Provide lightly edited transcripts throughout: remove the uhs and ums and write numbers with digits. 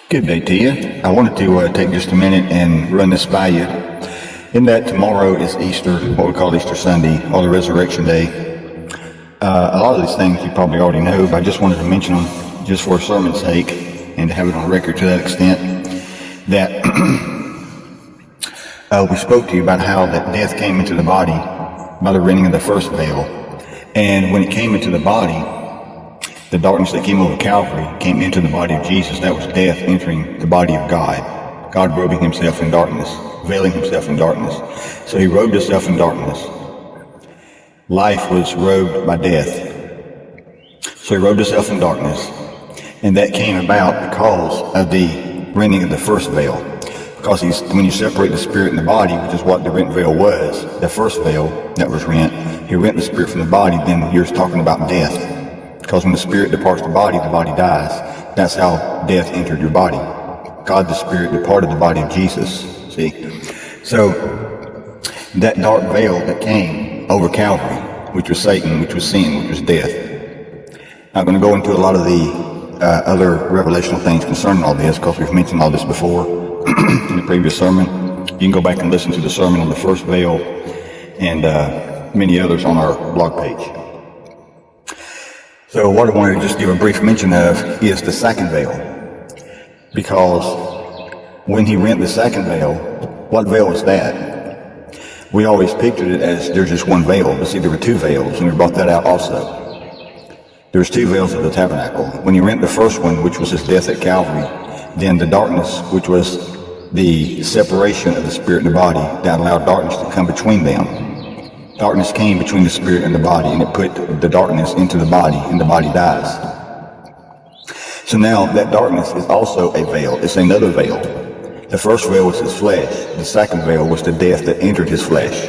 Good day to you. I wanted to take just a minute and run this by you. In that tomorrow is Easter, what we call Easter Sunday, or the Resurrection Day. A lot of these things you probably already know, but I just wanted to mention them just for a sermon's sake and to have it on record to that extent. That we spoke to you about how that death came into the body by the rending of the first veil. And when it came into the body, the darkness that came over Calvary came into the body of Jesus. That was death entering the body of God. God robing himself in darkness, veiling himself in darkness. So he robed himself in darkness. Life was robed by death. So he robed himself in darkness. And that came about because of the rending of the first veil. Because when you separate the spirit and the body, which is what the rent veil was, the first veil that was rent, he rent the spirit from the body, then you're talking about death. Because when the spirit departs the body dies. That's how death entered your body. God the Spirit departed the body of Jesus. See? So, that dark veil that came over Calvary, which was Satan, which was sin, which was death. I'm not going to go into a lot of the other revelational things concerning all this, because we've mentioned all this before in the previous sermon. You can go back and listen to the sermon on the first veil and many others on our blog page. So what I wanted to just give a brief mention of is the second veil. Because when he rent the second veil, what veil was that? We always pictured it as there's just one veil, but see, there were two veils, and we brought that out also. There's two veils of the tabernacle. When he rent the first one, which was his death at Calvary, then the darkness, which was the separation of the spirit and the body, that allowed darkness to come between them. Darkness came between the spirit and the body, and it put the darkness into the body, and the body dies. So now that darkness is also a veil. It's another veil. The first veil was his flesh. The second veil was the death that entered his flesh.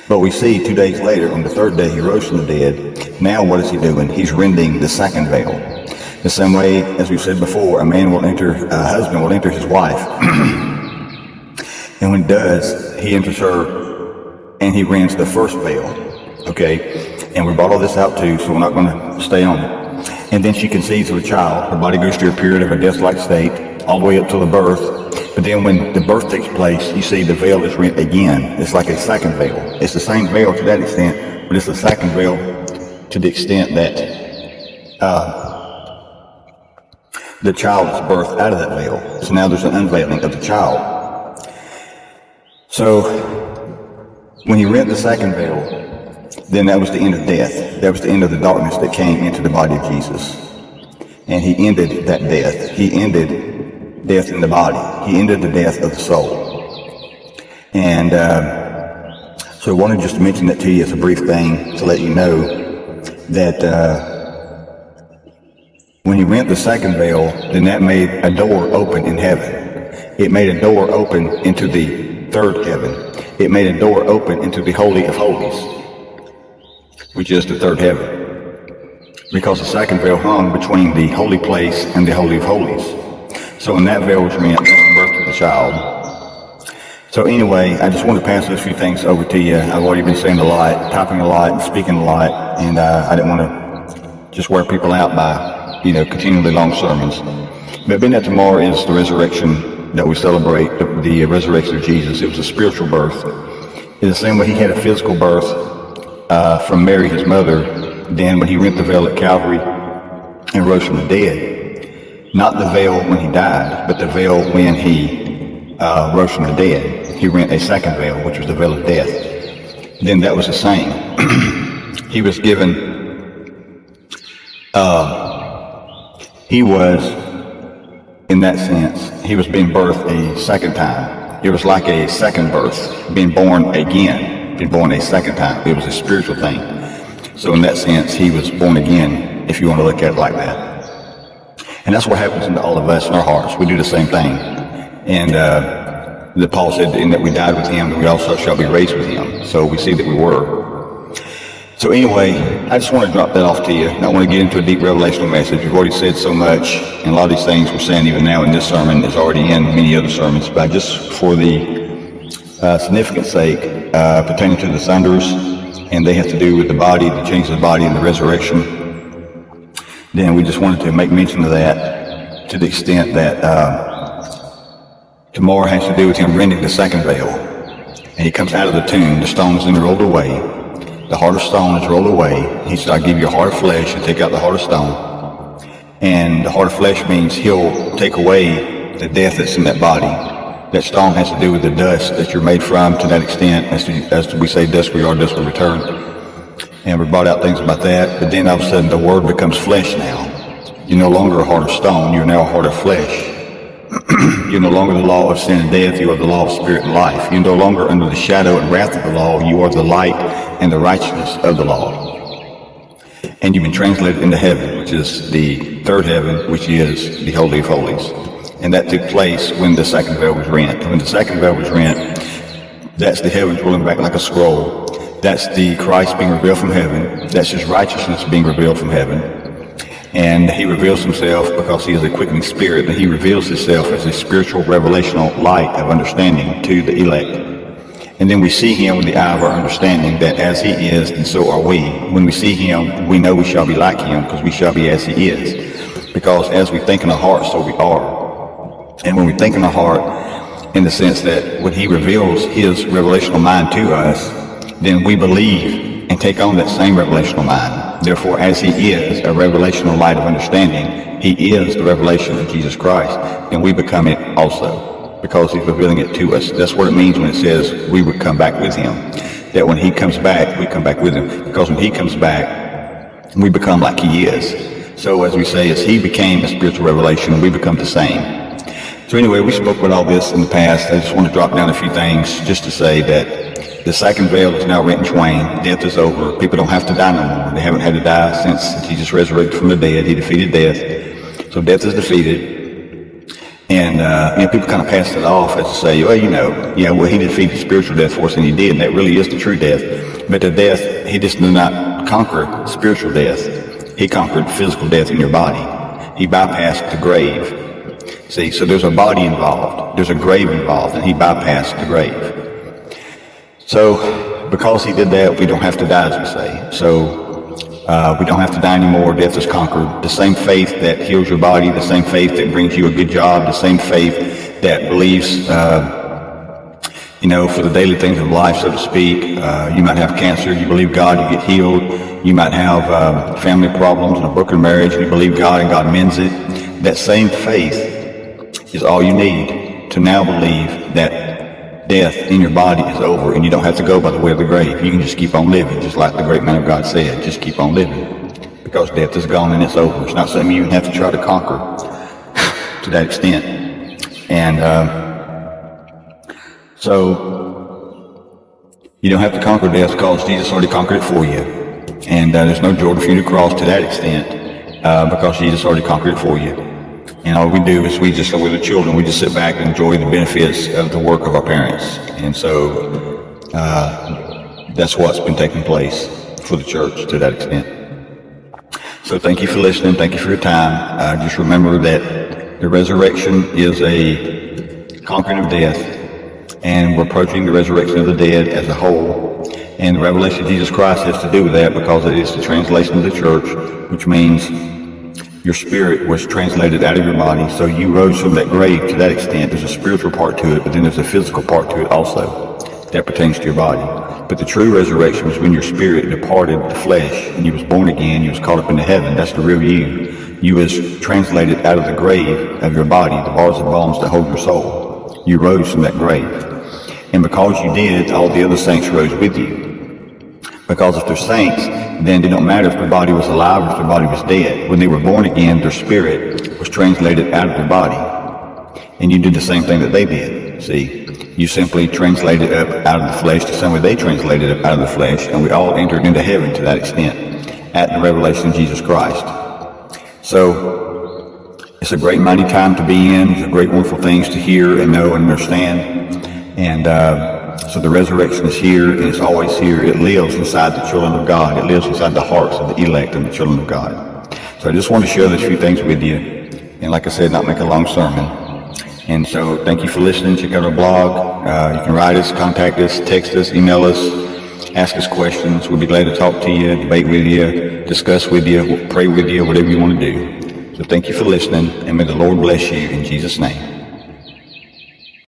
But we see 2 days later, on the third day, he rose from the dead. Now what is he doing? He's rending the second veil. The same way, as we've said before, a husband will enter his wife. And when he does, he enters her and he rends the first veil, okay? And we brought all this out too, so we're not going to stay on it. And then she conceives of a child. Her body goes through a period of a death-like state, all the way up to the birth. But then when the birth takes place, you see the veil is rent again. It's like a second veil. It's the same veil to that extent, but it's the second veil to the extent that the child is birthed out of that veil. So now there's an unveiling of the child. So when he rent the second veil, then that was the end of death. That was the end of the darkness that came into the body of Jesus. And he ended that death. He ended death in the body. He ended the death of the soul. And so I wanted just to mention that to you as a brief thing to let you know that when he rent the second veil, then that made a door open in heaven. It made a door open into the third heaven. It made a door open into the Holy of Holies, which is the third heaven, because the second veil hung between the holy place and the Holy of Holies. So when that veil was rent, that's the birth of the child. So anyway, I just want to pass those few things over to you. I've already been saying a lot, typing a lot, and speaking a lot, and I didn't want to just wear people out by, continually long sermons. But being that tomorrow is the resurrection that we celebrate, the resurrection of Jesus. It was a spiritual birth. In the same way he had a physical birth from Mary, his mother, then when he rent the veil at Calvary and rose from the dead. Not the veil when he died, but the veil when he rose from the dead. He rent a second veil, which was the veil of death. Then that was the same. He was given, in that sense, he was being birthed a second time. It was like a second birth, being born again, being born a second time. It was a spiritual thing. So in that sense, he was born again, if you want to look at it like that. And that's what happens to all of us in our hearts. We do the same thing. And that Paul said, in that we died with him, we also shall be raised with him. So we see that we were. So anyway, I just want to drop that off to you. I want to get into a deep revelational message. We've already said so much, and a lot of these things we're saying even now in this sermon is already in many other sermons, but just for the significance sake, pertaining to the thunders, and they have to do with the body, the change of the body and the resurrection, then we just wanted to make mention of that to the extent that tomorrow has to do with him rending the second veil. And he comes out of the tomb, the stone is then rolled away. The heart of stone is rolled away. He said, I'll give you a heart of flesh and take out the heart of stone. And the heart of flesh means he'll take away the death that's in that body. That stone has to do with the dust that you're made from, to that extent, as we say, dust we are, dust we return. And we brought out things about that, but then all of a sudden the word becomes flesh now. You're no longer a heart of stone, you're now a heart of flesh. You're no longer the law of sin and death, you are the law of spirit and life. You're no longer under the shadow and wrath of the law, you are the light and the righteousness of the law. And you've been translated into heaven, which is the third heaven, which is the Holy of Holies. And that took place when the second veil was rent. When the second veil was rent, that's the heavens rolling back like a scroll. That's the Christ being revealed from heaven. That's his righteousness being revealed from heaven. And he reveals himself because he is a quickening spirit, and he reveals himself as a spiritual revelational light of understanding to the elect. And then we see him with the eye of our understanding, that as he is, and so are we. When we see him, we know we shall be like him, because we shall be as he is. Because as we think in our heart, so we are. And when we think in our heart, in the sense that when he reveals his revelational mind to us, then we believe and take on that same revelational mind. Therefore, as he is a revelational light of understanding, he is the revelation of Jesus Christ, and we become it also, because he's revealing it to us. That's what it means when it says we would come back with him. That when he comes back, we come back with him. Because when he comes back, we become like he is. So as we say, as he became a spiritual revelation, we become the same. So anyway, we spoke about all this in the past. I just want to drop down a few things just to say that the second veil is now rent in twain. Death is over. People don't have to die no more. They haven't had to die since Jesus resurrected from the dead. He defeated death. So death is defeated. And people kind of pass it off as to say, well, he defeated spiritual death for us, and he did, and that really is the true death. But the death, he just did not conquer spiritual death. He conquered physical death in your body. He bypassed the grave. See, so there's a body involved, there's a grave involved, and he bypassed the grave. So, because he did that, we don't have to die, as we say. So, we don't have to die anymore. Death is conquered. The same faith that heals your body, the same faith that brings you a good job, the same faith that believes, for the daily things of life, so to speak. You might have cancer, you believe God, you get healed. You might have family problems and a broken marriage, and you believe God and God mends it. That same faith is all you need to now believe that death in your body is over, and you don't have to go by the way of the grave. You can just keep on living, just like the great man of God said. Just keep on living, because death is gone and it's over. It's not something you have to try to conquer to that extent. And so you don't have to conquer death, because Jesus already conquered it for you. And there's no Jordan for you to cross to that extent, because Jesus already conquered it for you. And all we do is we're the children, we just sit back and enjoy the benefits of the work of our parents. And so that's what's been taking place for the church to that extent. So thank you for listening. Thank you for your time. Just remember that the resurrection is a conquering of death, and we're approaching the resurrection of the dead as a whole. And the revelation of Jesus Christ has to do with that, because it is the translation of the church, which means your spirit was translated out of your body, so you rose from that grave to that extent. There's a spiritual part to it, but then there's a physical part to it also that pertains to your body. But the true resurrection was when your spirit departed the flesh and you was born again, you was caught up into heaven. That's the real you. You was translated out of the grave of your body, the bars and bones that hold your soul. You rose from that grave. And because you did, all the other saints rose with you. Because if they're saints, then it don't matter if their body was alive or if their body was dead. When they were born again, their spirit was translated out of their body. And you did the same thing that they did. See, you simply translated up out of the flesh the same way they translated up out of the flesh, and we all entered into heaven to that extent at the revelation of Jesus Christ. So it's a great mighty time to be in. It's a great wonderful things to hear and know and understand. And so the resurrection is here, and it's always here. It lives inside the children of God. It lives inside the hearts of the elect and the children of God. So I just want to share these few things with you. And like I said, not make a long sermon. And so thank you for listening. Check out our blog. You can write us, contact us, text us, email us, ask us questions. We'll be glad to talk to you, debate with you, discuss with you, pray with you, whatever you want to do. So thank you for listening, and may the Lord bless you in Jesus' name.